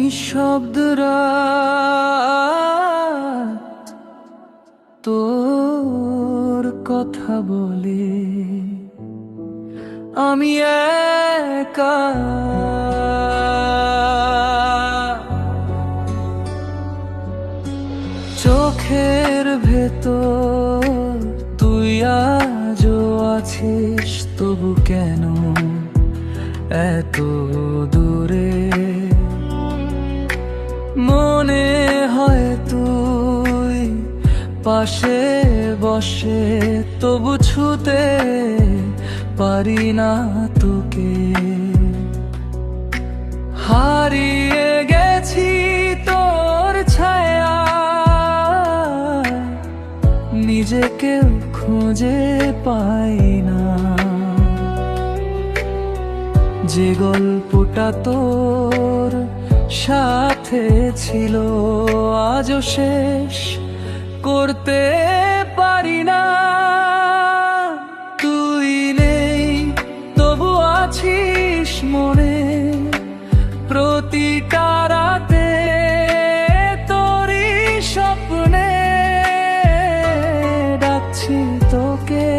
নিঃশব্দরা তোর কথা বলে, আমি একা চোখের ভেতর তুই আজও আছিস, তবু কেন এত দূরে? মনে হয় তুই পাশে বসে, তবু ছুতে পারি না তোকে। হারিয়ে গেছি তোর ছায়া, নিজেকে খুঁজে পাই না। যে গল্পটা তোর সাথে ছিল আজও শেষ করতে পারি না। তুই নেই তবু আছিস মনে, প্রতিটা রাতে তোরই স্বপ্নে ডাকছি তোকে।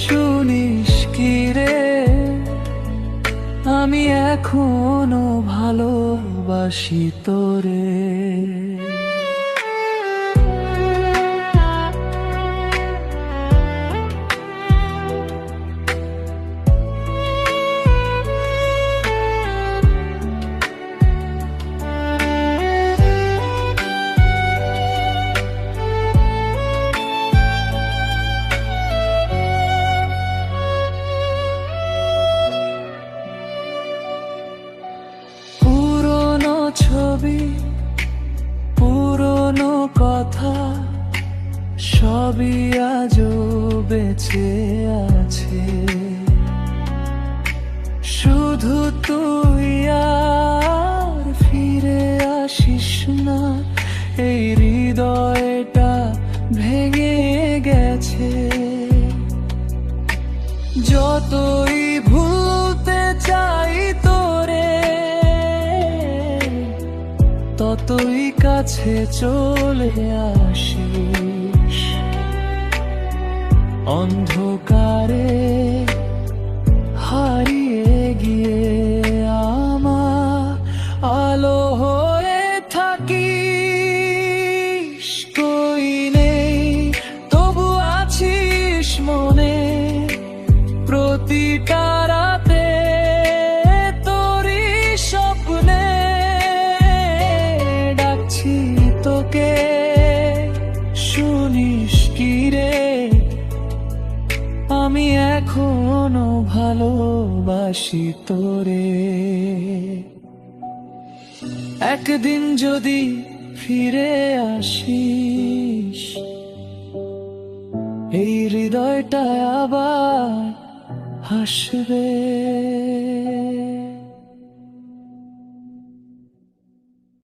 শুনিস কি রে, আমি এখনো ভালোবাসি তোরে। ছবি, পুরনো কথা সবই আজও বেঁচে আছে। শুধু তুই আর ফিরে আসিস না, এই হৃদয়টা ভেঙে গেছে। যতই ভুলতে চাই তোরে, ততই কাছে চলে আসিস। অন্ধকারে হারিয়ে গিয়ে আমার আলো হয়ে থাকিস। তুই নেই তবু আছিস মনে, প্রতিটা রাতে তোরই স্বপ্নে ডাকছি তোকে। শুনিস কি রে, আমি এখনো ভালোবাসি তোরে। একদিন যদি ফিরে আসিস, এই হৃদয়টা আবার হাসবে।